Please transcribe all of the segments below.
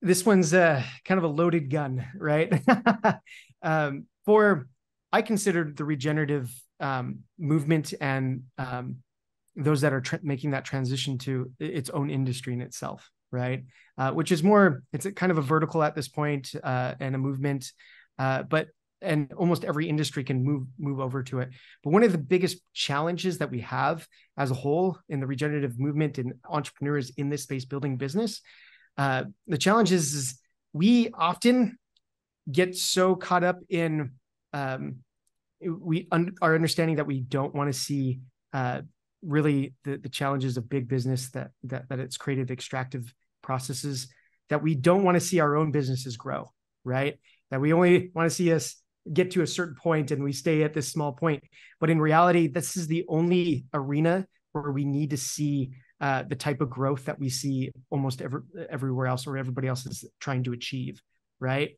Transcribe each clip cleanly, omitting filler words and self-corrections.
This one's kind of a loaded gun, right? For I consider the regenerative movement and those that are making that transition to its own industry in itself, right? Which is more, it's a kind of a vertical at this point and a movement, but and almost every industry can move over to it. But one of the biggest challenges that we have as a whole in the regenerative movement and entrepreneurs in this space building business, the challenge is we often get so caught up in our understanding that we don't want to see really the challenges of big business that it's created extractive processes, that we don't want to see our own businesses grow, right? That we only want to see us get to a certain point and we stay at this small point. But in reality, this is the only arena where we need to see the type of growth that we see almost everywhere else or everybody else is trying to achieve, right?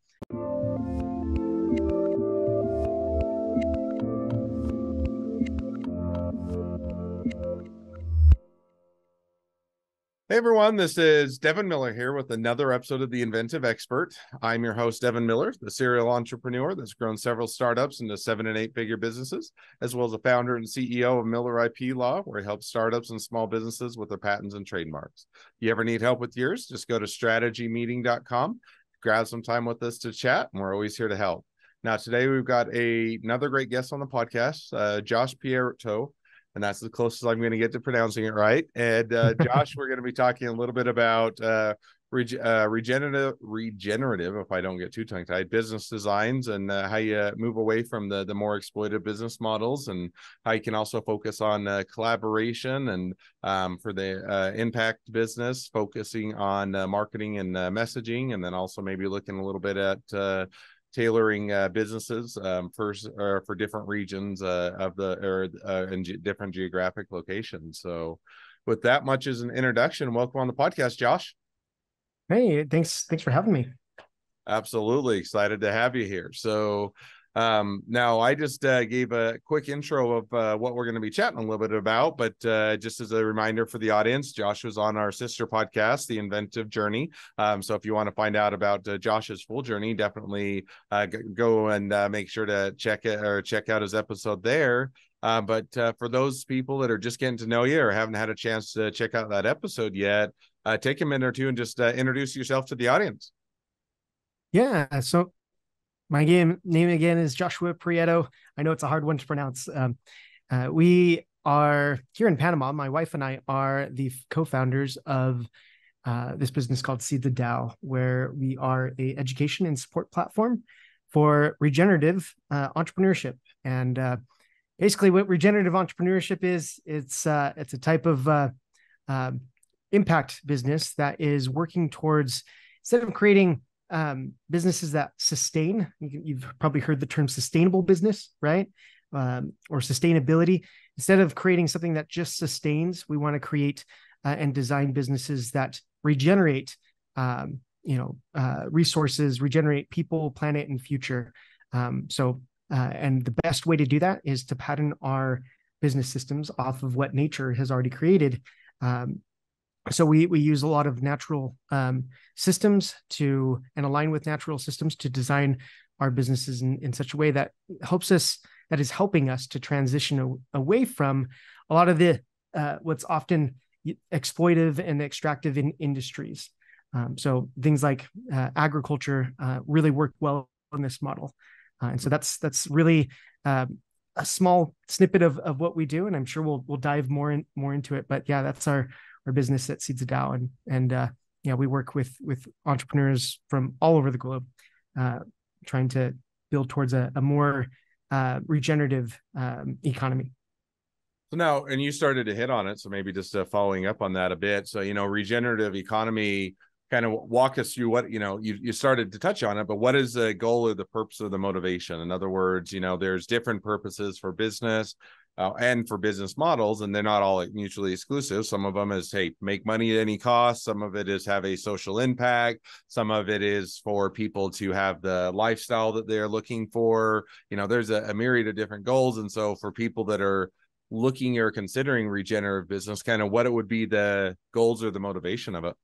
Hey everyone, this is Devin Miller here with another episode of The Inventive Expert. I'm your host, Devin Miller, the serial entrepreneur that's grown several startups into 7- and 8-figure businesses, as well as a founder and CEO of Miller IP Law, where he helps startups and small businesses with their patents and trademarks. If you ever need help with yours, just go to strategymeeting.com, grab some time with us to chat, and we're always here to help. Now, today we've got another great guest on the podcast, Josh Prieto. And that's the closest I'm going to get to pronouncing it right. And Josh, we're going to be talking a little bit about regenerative, if I don't get too tongue-tied, business designs and how you move away from the more exploitive business models, and how you can also focus on collaboration and for the impact business, focusing on marketing and messaging, and then also maybe looking a little bit at tailoring businesses for different regions of the and different geographic locations. So with that much as an introduction, welcome on the podcast, Josh. Hey, thanks for having me. Absolutely excited to have you here. So now I just gave a quick intro of what we're going to be chatting a little bit about, but just as a reminder for the audience, Josh was on our sister podcast, The Inventive Journey. So if you want to find out about Josh's full journey, definitely go and make sure to check out his episode there. But for those people that are just getting to know you or haven't had a chance to check out that episode yet, take a minute or two and just introduce yourself to the audience. Yeah, so my name again is Joshua Prieto. I know it's a hard one to pronounce. We are here in Panama. My wife and I are the co-founders of this business called Seed the DAO, where we are an education and support platform for regenerative entrepreneurship. And basically, what regenerative entrepreneurship is, it's a type of impact business that is working towards, instead of creating businesses that sustain, you've probably heard the term sustainable business, right? Or sustainability. Instead of creating something that just sustains, we want to create and design businesses that regenerate, resources, regenerate people, planet, and future. And the best way to do that is to pattern our business systems off of what nature has already created. So we use a lot of natural systems and align with natural systems to design our businesses in such a way that is helping us to transition away from a lot of the what's often exploitive and extractive in industries. So things like agriculture really work well in this model. And so that's really a small snippet of what we do. And I'm sure we'll dive more into it. But yeah, that's our business at Seeds the DAO, and we work with entrepreneurs from all over the globe, trying to build towards a more regenerative economy. So now, and you started to hit on it, so maybe just following up on that a bit. So regenerative economy, kind of walk us through what you started to touch on it, but what is the goal or the purpose or the motivation? In other words, there's different purposes for business. And for business models, and they're not all mutually exclusive. Some of them is, hey, make money at any cost. Some of it is have a social impact. Some of it is for people to have the lifestyle that they're looking for. There's a myriad of different goals. And so for people that are looking or considering regenerative business, kind of what it would be the goals or the motivation of it.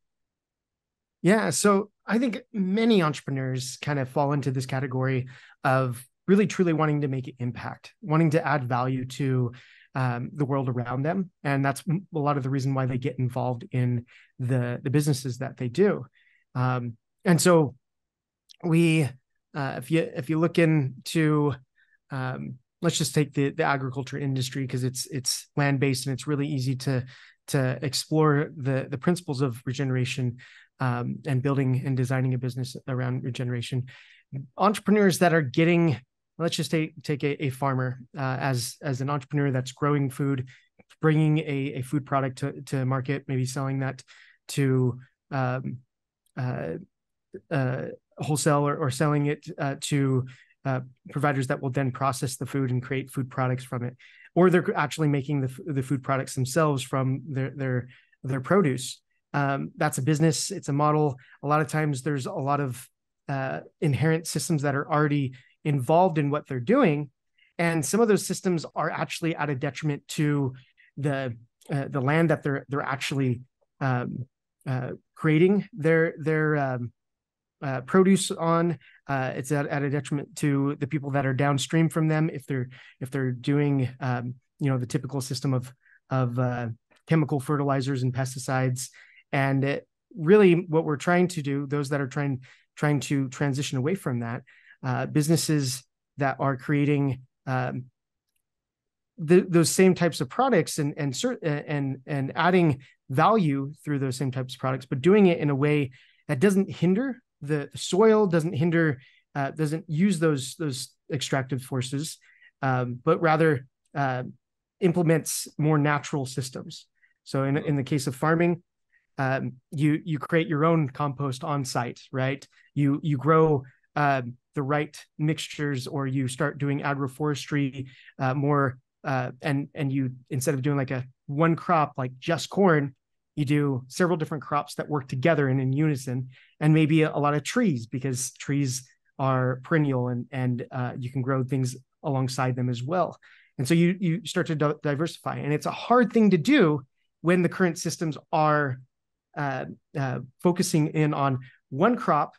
Yeah, so I think many entrepreneurs kind of fall into this category of really truly wanting to make an impact, wanting to add value to the world around them, and that's a lot of the reason why they get involved in the businesses that they do. And so we, if you look into, let's just take the agriculture industry because it's land based and it's really easy to explore the principles of regeneration, and building and designing a business around regeneration. Entrepreneurs that are getting, let's just take a farmer as an entrepreneur that's growing food, bringing a food product to market, maybe selling that to um, uh, wholesale, or selling it to providers that will then process the food and create food products from it, or they're actually making the food products themselves from their produce. That's a business. It's a model. A lot of times there's a lot of inherent systems that are already involved in what they're doing, and some of those systems are actually at a detriment to the land that they're actually creating their produce on. It's at a detriment to the people that are downstream from them if they're doing the typical system of chemical fertilizers and pesticides. And really, what we're trying to do, those that are trying to transition away from that, businesses that are creating those same types of products and adding value through those same types of products, but doing it in a way that doesn't hinder the soil, doesn't use those extractive forces, but rather implements more natural systems. So in the case of farming, you create your own compost on site, right? You grow the right mixtures, or you start doing agroforestry more, and you, instead of doing like a one crop like just corn, you do several different crops that work together and in unison, and maybe a lot of trees, because trees are perennial, and you can grow things alongside them as well. And so you start to diversify, and it's a hard thing to do when the current systems are focusing in on one crop,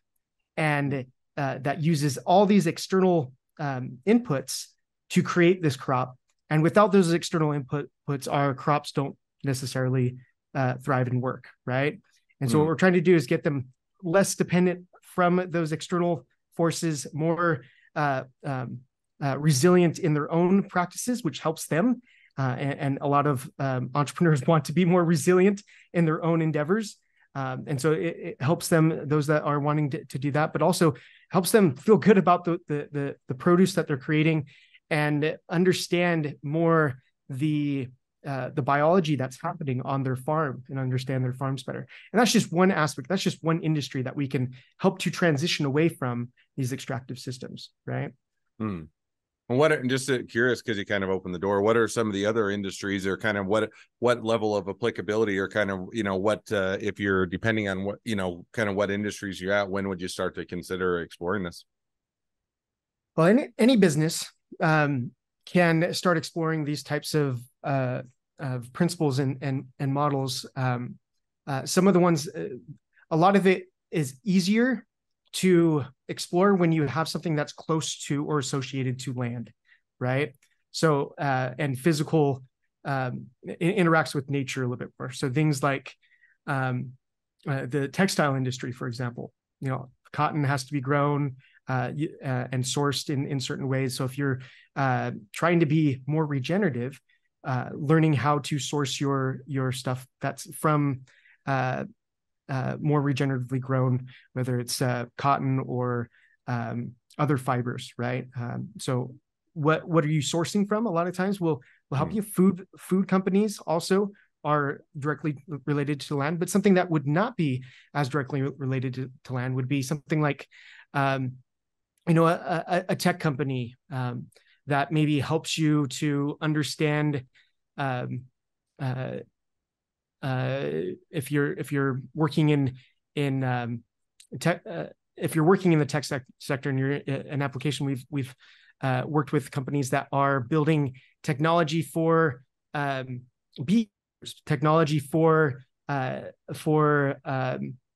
and that uses all these external inputs to create this crop. And without those external inputs, our crops don't necessarily thrive and work, right? And so what we're trying to do is get them less dependent from those external forces, more resilient in their own practices, which helps them. And a lot of entrepreneurs want to be more resilient in their own endeavors. And so it helps them, those that are wanting to do that, but also helps them feel good about the produce that they're creating, and understand more the biology that's happening on their farm, and understand their farms better. And that's just one aspect. That's just one industry that we can help to transition away from these extractive systems, right? And just curious, because you kind of opened the door, what are some of the other industries, or kind of what level of applicability, or kind of, what, if you're depending on what, kind of what industries you're at, when would you start to consider exploring this? Well, any business can start exploring these types of principles and models. Some of the ones, a lot of it is easier to explore when you have something that's close to or associated to land, right? So and physical interacts with nature a little bit more. So things like the textile industry, for example, cotton has to be grown and sourced in certain ways. So if you're trying to be more regenerative, learning how to source your stuff that's from more regeneratively grown, whether it's cotton or other fibers, right? So what are you sourcing from? A lot of times will help you. Food companies also are directly related to land, but something that would not be as directly related to land would be something like a tech company that maybe helps you to understand if you're working in tech, if you're working in the tech sector and you're an application, we've worked with companies that are building technology for bees, technology for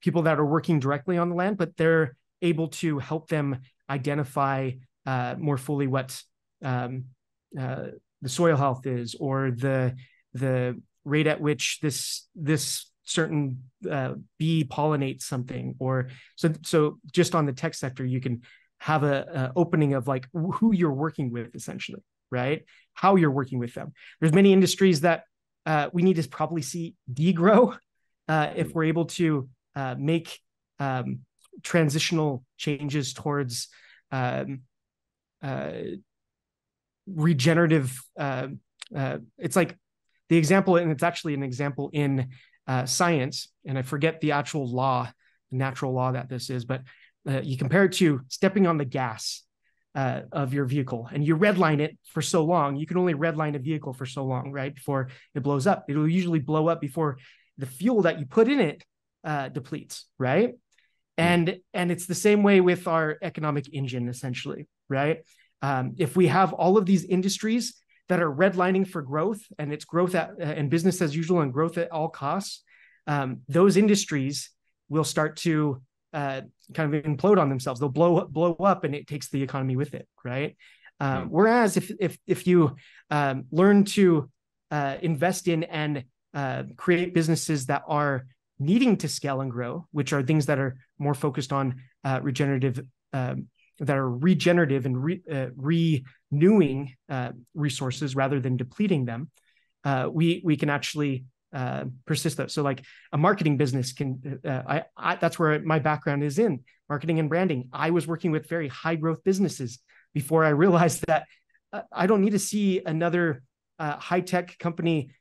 people that are working directly on the land, but they're able to help them identify more fully what the soil health is, or the rate at which this certain bee pollinates something. Or so just on the tech sector, you can have a opening of like who you're working with, essentially, right? How you're working with them. There's many industries that we need to probably see degrow if we're able to make transitional changes towards regenerative. It's like the example, and it's actually an example in science, and I forget the actual law, the natural law that this is, but you compare it to stepping on the gas of your vehicle, and you redline it for so long. You can only redline a vehicle for so long, right? Before it blows up. It'll usually blow up before the fuel that you put in it depletes, right? And it's the same way with our economic engine, essentially, right? If we have all of these industries that are redlining for growth, and it's growth and business as usual and growth at all costs, those industries will start to kind of implode on themselves. They'll blow up, and it takes the economy with it, right? Whereas if you learn to invest in and create businesses that are needing to scale and grow, which are things that are more focused on regenerative, that are regenerative and renewing resources rather than depleting them, we can actually persist that. So like a marketing business can, that's where my background is, in marketing and branding. I was working with very high growth businesses before I realized that I don't need to see another high tech company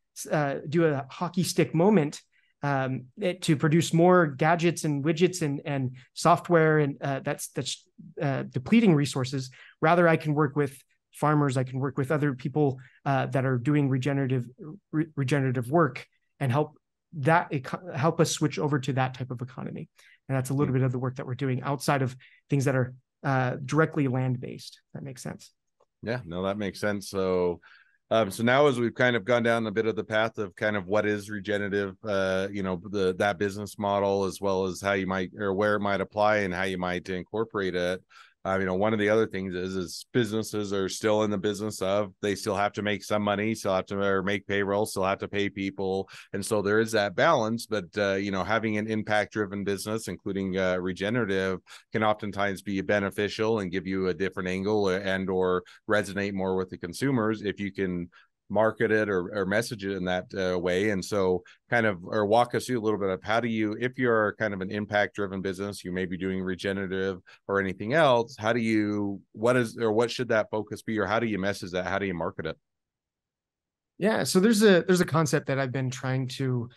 do a hockey stick moment to produce more gadgets and widgets and software, and that's depleting resources. Rather, I can work with farmers. I can work with other people that are doing regenerative work, and help us switch over to that type of economy. And that's a little bit of the work that we're doing outside of things that are directly land-based. That makes sense. Yeah, no, that makes sense. So now as we've kind of gone down a bit of the path of kind of what is regenerative, that business model, as well as how you might, or where it might apply and how you might incorporate it. One of the other things is businesses are still in the business of, they still have to make some money, still have to make payroll, still have to pay people. And so there is that balance, but, having an impact driven business, including regenerative, can oftentimes be beneficial and give you a different angle and or resonate more with the consumers if you can market it or message it in that way. And so or walk us through a little bit of how do you, if you're kind of an impact driven business, you may be doing regenerative or anything else, what should that focus be, or how do you message that? How do you market it? Yeah, so there's a concept that I've been trying to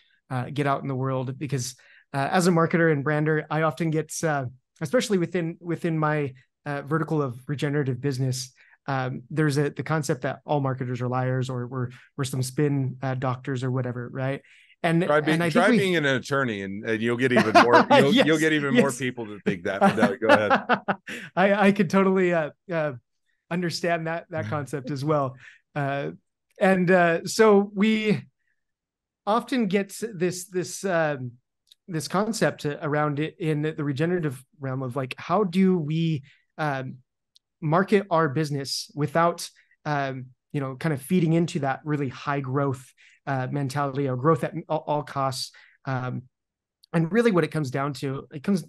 get out in the world, because as a marketer and brander, I often get, especially within my vertical of regenerative business, there's the concept that all marketers are liars, or we're some spin doctors or whatever, right? And try being an attorney, and you'll get even more. You'll get even more people to think that. But no, go ahead. I could totally understand that concept as well. So we often get this concept around it in the regenerative realm of like, how do we market our business without kind of feeding into that really high growth mentality, or growth at all costs. And really what it comes down to, comes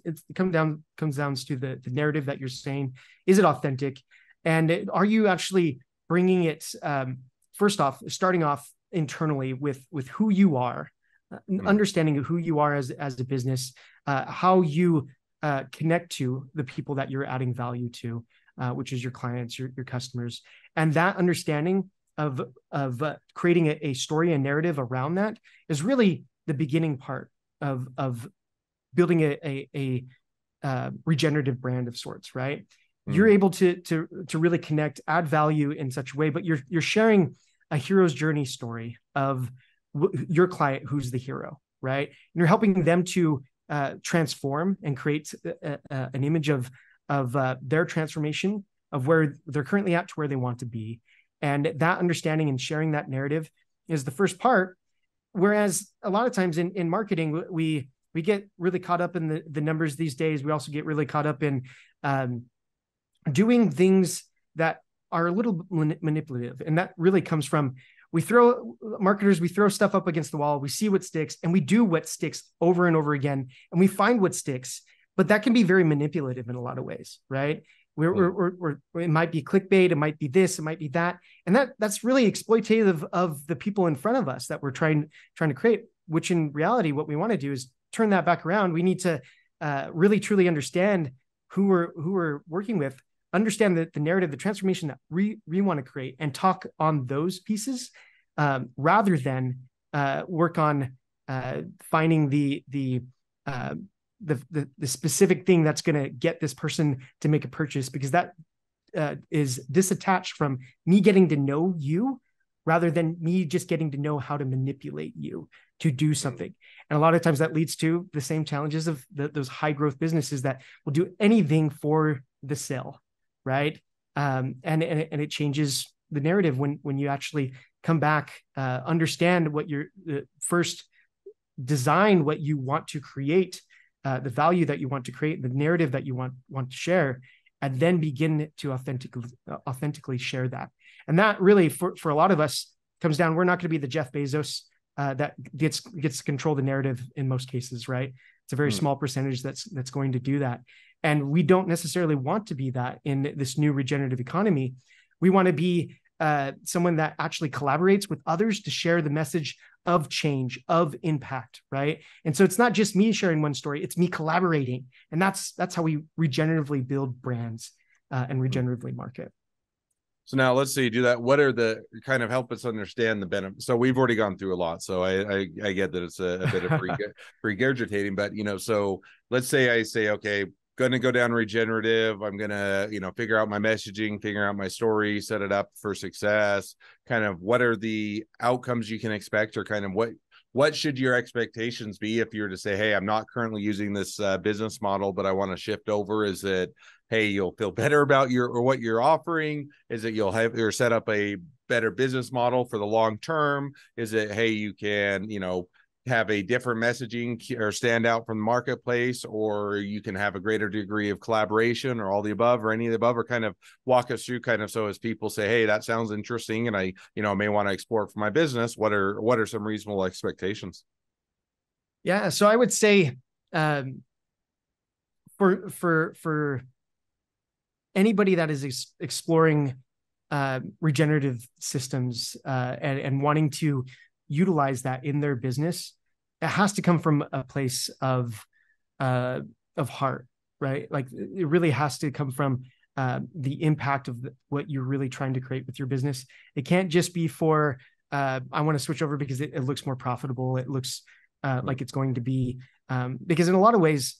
down to the narrative that you're saying. Is it authentic? And are you actually bringing it, first off, starting off internally with who you are, understanding who you are as a business, how you connect to the people that you're adding value to, which is your clients, your customers, and that understanding of creating a story and narrative around that is really the beginning part of building a regenerative brand of sorts, right? You're able to really connect, add value in such a way, but you're sharing a hero's journey story of your client who's the hero, right? And you're helping them to transform and create an image of their transformation, of where they're currently at to where they want to be. And that understanding and sharing that narrative is the first part. Whereas a lot of times in marketing, we We get really caught up in the numbers these days. We also get really caught up in doing things that are a little manipulative. And that really comes from, we throw stuff up against the wall, we see what sticks, and we do what sticks over and over again, and we find what sticks. But that can be very manipulative in a lot of ways, right? It might be clickbait, it might be this, it might be that, and that's really exploitative of the people in front of us that we're trying to create. Which in reality, what we want to do is turn that back around. We need to really truly understand who we're working with, understand the narrative, the transformation that we want to create, and talk on those pieces rather than work on finding the specific thing that's going to get this person to make a purchase, because that is disattached from me getting to know you rather than me just getting to know how to manipulate you to do something. And a lot of times that leads to the same challenges of those high growth businesses that will do anything for the sale, right? And it changes the narrative when you actually come back, understand what you're first design, what you want to create, the value that you want to create, the narrative that you want to share, and then begin to authentically share that. And that really, for a lot of us, comes down, we're not going to be the Jeff Bezos that gets to control the narrative in most cases, right? It's a very small percentage that's going to do that. And we don't necessarily want to be that in this new regenerative economy. We want to be someone that actually collaborates with others to share the message of change, of impact, right? And so it's not just me sharing one story, it's me collaborating. And that's how we regeneratively build brands and regeneratively market. So now let's say you do that. What are the kind of, help us understand the benefits? So we've already gone through a lot. So I get that it's a bit of regurgitating, but so let's say I say, okay, going to go down regenerative. I'm going to, figure out my messaging, figure out my story, set it up for success. Kind of what are the outcomes you can expect, or kind of what should your expectations be if you were to say, hey, I'm not currently using this business model, but I want to shift over? Is it, hey, you'll feel better about what you're offering? Is it you'll set up a better business model for the long term? Is it, hey, you can, have a different messaging or stand out from the marketplace, or you can have a greater degree of collaboration, or all the above, or any of the above? Or kind of walk us through, kind of, so as people say, hey, that sounds interesting and I may want to explore it for my business, what are some reasonable expectations? Yeah, so I would say for anybody that is exploring regenerative systems and wanting to utilize that in their business, it has to come from a place of heart, right? Like, it really has to come from the impact of what you're really trying to create with your business. It can't just be for I want to switch over because it looks more profitable. It looks like it's going to be because in a lot of ways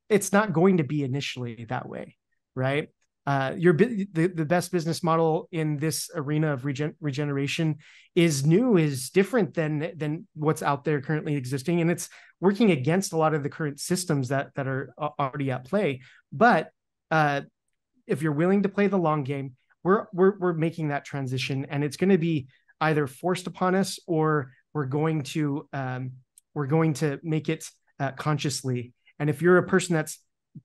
it's not going to be initially that way, right? The best business model in this arena of regeneration is different than what's out there currently existing, and it's working against a lot of the current systems that are already at play. But if you're willing to play the long game, we're making that transition, and it's going to be either forced upon us, or we're going to make it consciously. And if you're a person that's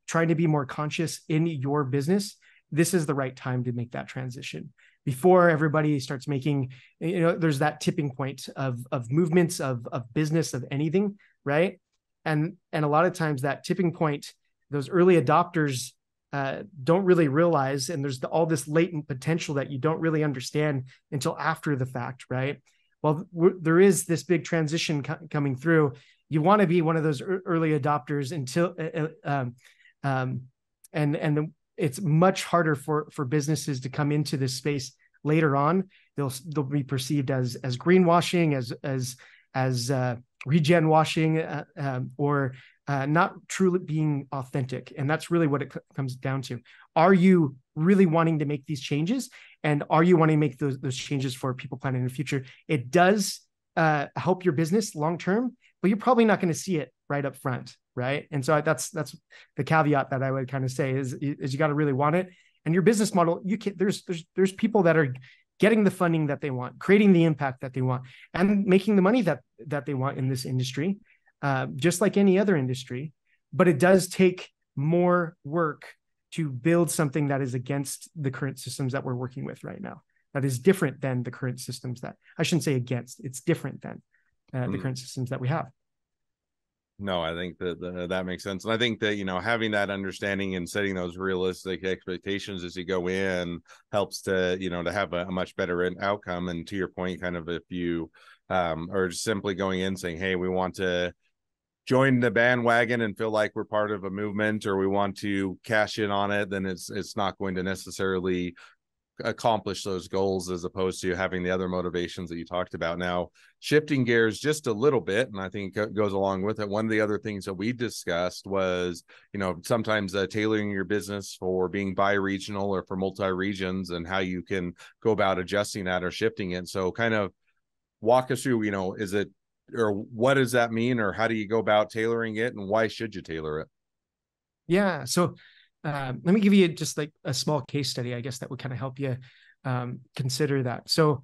trying to be more conscious in your business, this is the right time to make that transition before everybody starts making, there's that tipping point of movements of business, of anything, right? And a lot of times that tipping point, those early adopters don't really realize, and there's all this latent potential that you don't really understand until after the fact, right? Well, there is this big transition coming through. You want to be one of those early adopters until and it's much harder for businesses to come into this space later on. They'll be perceived as greenwashing, as regen washing, or not truly being authentic. And that's really what it comes down to. Are you really wanting to make these changes? And are you wanting to make those changes for people, planet, and the future? It does help your business long term, but you're probably not going to see it right up front, right? And so that's the caveat that I would kind of say is you got to really want it. And your business model, there's people that are getting the funding that they want, creating the impact that they want, and making the money that they want in this industry. just like any other industry, but it does take more work to build something that is against the current systems that we're working with right now. That is different than the current systems that, I shouldn't say against, it's different than the current systems that we have. No, I think that makes sense. And I think that, having that understanding and setting those realistic expectations as you go in helps to, to have a much better outcome. And to your point, kind of if you are simply going in saying, hey, we want to join the bandwagon and feel like we're part of a movement, or we want to cash in on it, then it's not going to necessarily accomplish those goals, as opposed to having the other motivations that you talked about. Now, shifting gears just a little bit, and I think it goes along with it, one of the other things that we discussed was, sometimes tailoring your business for being bi-regional or for multi-regions, and how you can go about adjusting that or shifting it. So kind of walk us through, is it, or what does that mean, or how do you go about tailoring it, and why should you tailor it? Yeah. So let me give you just like a small case study, I guess, that would kind of help you consider that. So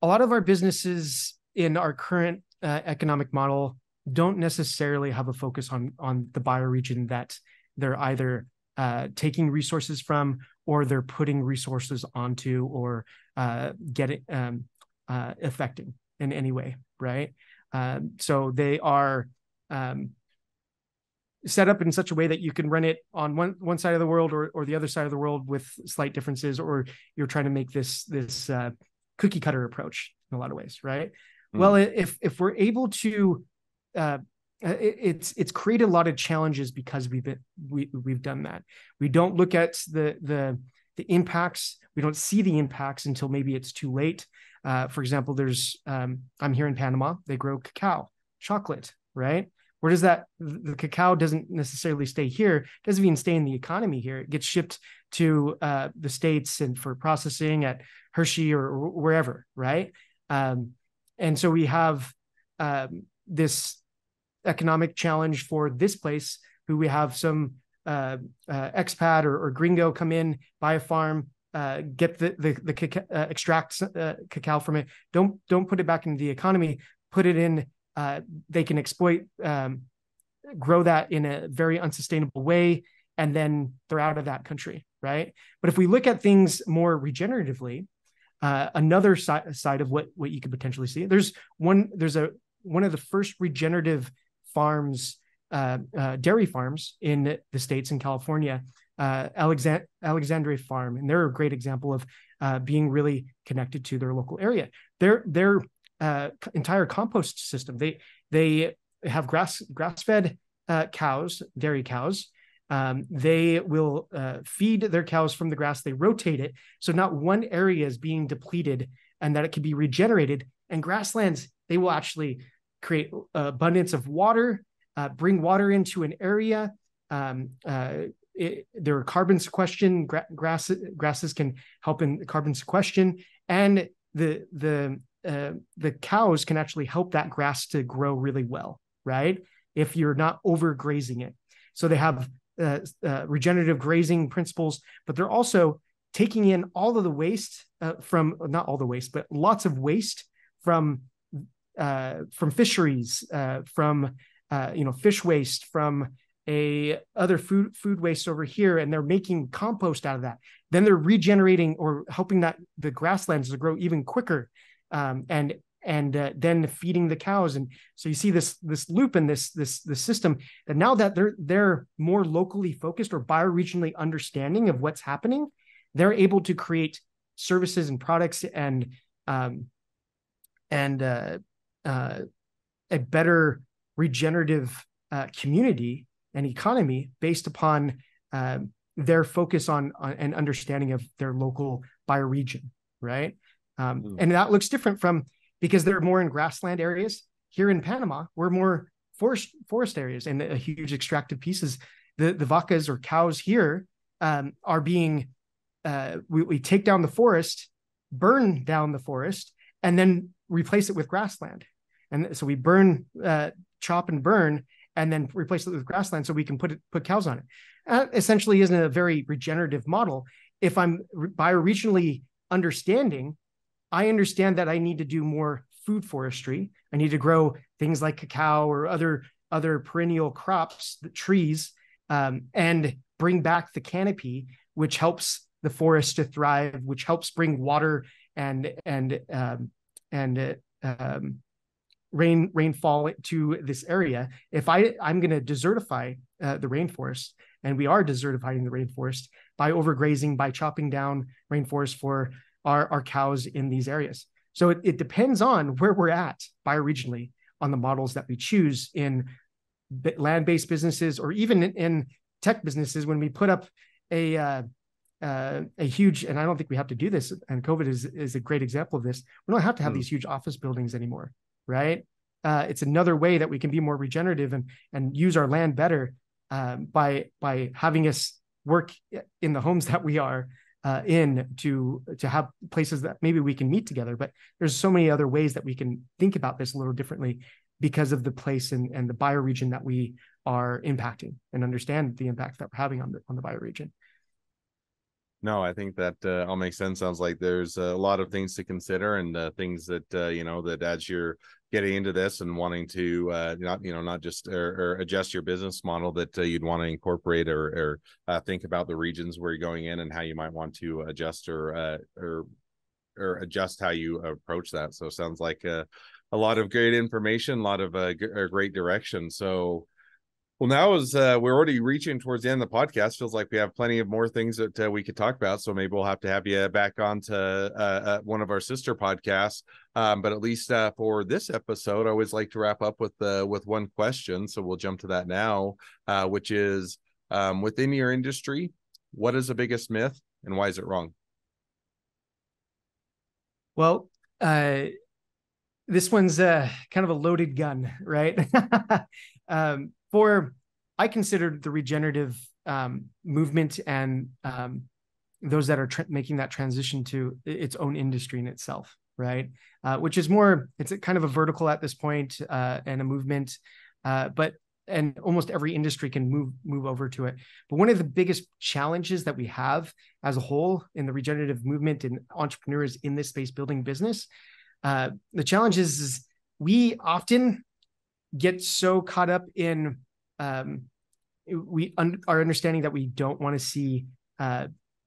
a lot of our businesses in our current economic model don't necessarily have a focus on the bioregion that they're either taking resources from, or they're putting resources onto, or affecting in any way, right? So they are set up in such a way that you can run it on one side of the world, or the other side of the world with slight differences, or you're trying to make this cookie cutter approach in a lot of ways, right? Well, if we're able to, it's created a lot of challenges because we've done that. We don't look at the impacts. We don't see the impacts until maybe it's too late. For example, I'm here in Panama. They grow cacao, chocolate, right? Where does the cacao doesn't necessarily stay here. It doesn't even stay in the economy here. It gets shipped to the States and for processing at Hershey or wherever, right? And so we have this economic challenge for this place, who we have some expat or gringo come in, buy a farm, get the extract cacao from it. Don't put it back into the economy. Put it in. They can exploit, grow that in a very unsustainable way, and then they're out of that country, right? But if we look at things more regeneratively, another side of what you could potentially see, there's one of the first regenerative farms, dairy farms in the States, in California, Alexandria Farm, and they're a great example of being really connected to their local area. Their entire compost system, they have grass-fed cows, dairy cows. They will feed their cows from the grass. They rotate it, so not one area is being depleted, and that it can be regenerated. And grasslands, they will actually create abundance of water, bring water into an area. There are carbon sequestration. Grasses can help in carbon sequestration, and the cows can actually help that grass to grow really well, right? If you're not overgrazing it. So they have regenerative grazing principles, but they're also taking in all of the waste not all the waste, but lots of waste from fisheries, from fish waste, from other food waste over here, and they're making compost out of that. Then they're regenerating or helping the grasslands to grow even quicker, and then feeding the cows. And so you see this loop in this system, that now that they're more locally focused or bioregionally understanding of what's happening, they're able to create services and products and a better regenerative community and economy based upon their focus on and understanding of their local bioregion, right? And that looks different because they're more in grassland areas. Here in Panama, we're more forest areas, and a huge extractive pieces. The vacas or cows here are being, we take down the forest, burn down the forest, and then replace it with grassland. And so we burn, chop and burn, and then replace it with grassland so we can put cows on it. Essentially isn't a very regenerative model. If I'm bioregionally understanding, I understand that I need to do more food forestry. I need to grow things like cacao or other other perennial crops, the trees, and bring back the canopy, which helps the forest to thrive, which helps bring water and rainfall to this area. If I'm going to desertify the rainforest, and we are desertifying the rainforest by overgrazing, by chopping down rainforest for our cows in these areas. So it depends on where we're at bioregionally on the models that we choose in land-based businesses, or even in tech businesses. When we put up a huge, and I don't think we have to do this, and COVID is a great example of this. We don't have to have these huge office buildings anymore, right? It's another way that we can be more regenerative and use our land better by having us work in the homes that we are in to have places that maybe we can meet together. But there's so many other ways that we can think about this a little differently because of the place and the bioregion that we are impacting, and understand the impact that we're having on the bioregion. No, I think that all makes sense. Sounds like there's a lot of things to consider, and things that that as you're getting into this and wanting to not just or adjust your business model, that you'd want to incorporate or think about the regions where you're going in and how you might want to adjust or adjust how you approach that. So it sounds like a lot of great information, a lot of great direction. So. Well, now as we're already reaching towards the end of the podcast, feels like we have plenty of more things that we could talk about. So maybe we'll have to have you back on to one of our sister podcasts. But at least for this episode, I always like to wrap up with one question. So we'll jump to that now, which is within your industry, what is the biggest myth and why is it wrong? Well, this one's kind of a loaded gun, right? I consider the regenerative movement and those that are making that transition to its own industry in itself, right? Which is more, it's kind of a vertical at this point and a movement, and almost every industry can move over to it. But one of the biggest challenges that we have as a whole in the regenerative movement and entrepreneurs in this space building business, the challenge is we often get so caught up in our understanding that we don't want to see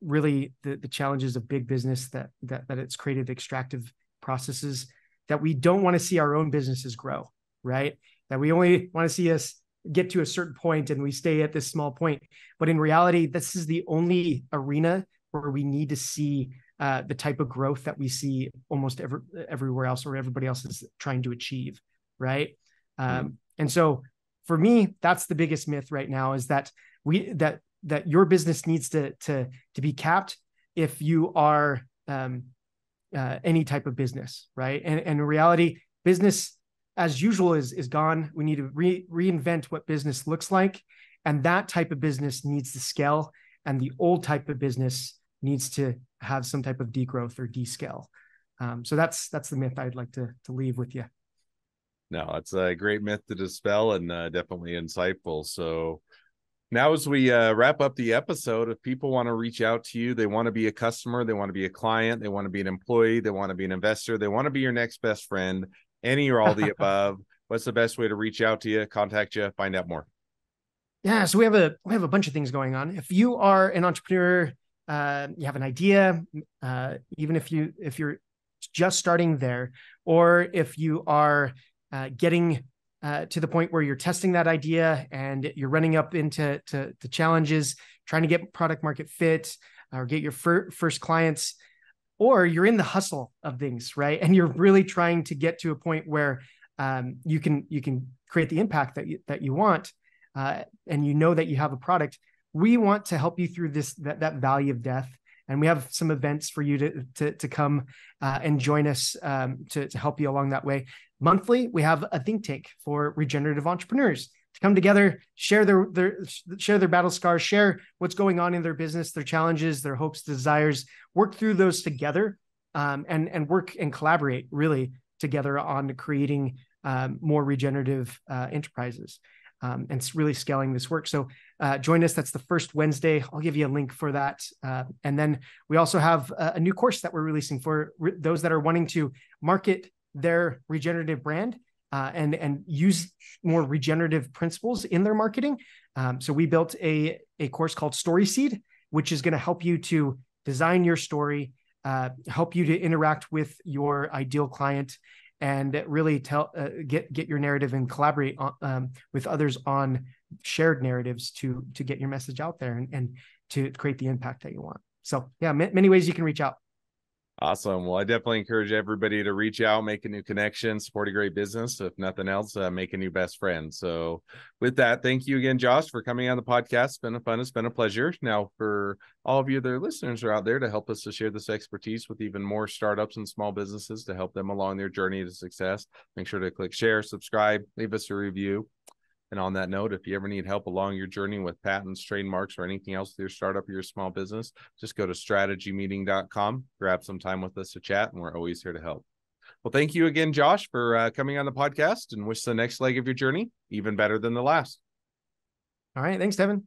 really the challenges of big business that it's created, extractive processes, that we don't want to see our own businesses grow, right? That we only want to see us get to a certain point and we stay at this small point. But in reality, this is the only arena where we need to see the type of growth that we see almost everywhere else, or everybody else is trying to achieve, right? And so for me, that's the biggest myth right now, is that that your business needs to be capped if you are any type of business, right? And in reality, business as usual is gone. We need to reinvent what business looks like, and that type of business needs to scale, and the old type of business needs to have some type of degrowth or descale. So that's the myth I'd like to leave with you. No, it's a great myth to dispel, and definitely insightful. So now as we wrap up the episode, if people want to reach out to you, they want to be a customer, they want to be a client, they want to be an employee, they want to be an investor, they want to be your next best friend, any or all the above, what's the best way to reach out to you, contact you, find out more? Yeah, so we have a bunch of things going on. If you are an entrepreneur, you have an idea, even if you're just starting there, or if you are getting to the point where you're testing that idea and you're running up into challenges, trying to get product market fit or get your first clients, or you're in the hustle of things, right? And you're really trying to get to a point where you can create the impact that you want, and you know that you have a product. We want to help you through that valley of death. And we have some events for you to come and join us to help you along that way. Monthly, we have a think tank for regenerative entrepreneurs to come together, share their battle scars, share what's going on in their business, their challenges, their hopes, desires, work through those together, and work and collaborate really together on creating more regenerative enterprises. And it's really scaling this work. So join us. That's the first Wednesday. I'll give you a link for that. And then we also have a new course that we're releasing for those that are wanting to market their regenerative brand and use more regenerative principles in their marketing. So we built a course called Story Seed, which is going to help you to design your story, help you to interact with your ideal client, and really get your narrative and collaborate with others on shared narratives to get your message out there and to create the impact that you want. So yeah, many ways you can reach out. Awesome. Well, I definitely encourage everybody to reach out, make a new connection, support a great business. If nothing else, make a new best friend. So with that, thank you again, Josh, for coming on the podcast. It's been fun. It's been a pleasure. Now, for all of you, their listeners are out there to help us to share this expertise with even more startups and small businesses to help them along their journey to success. Make sure to click share, subscribe, leave us a review. And on that note, if you ever need help along your journey with patents, trademarks, or anything else with your startup or your small business, just go to strategymeeting.com, grab some time with us to chat, and we're always here to help. Well, thank you again, Josh, for coming on the podcast, and wish the next leg of your journey even better than the last. All right. Thanks, Devin.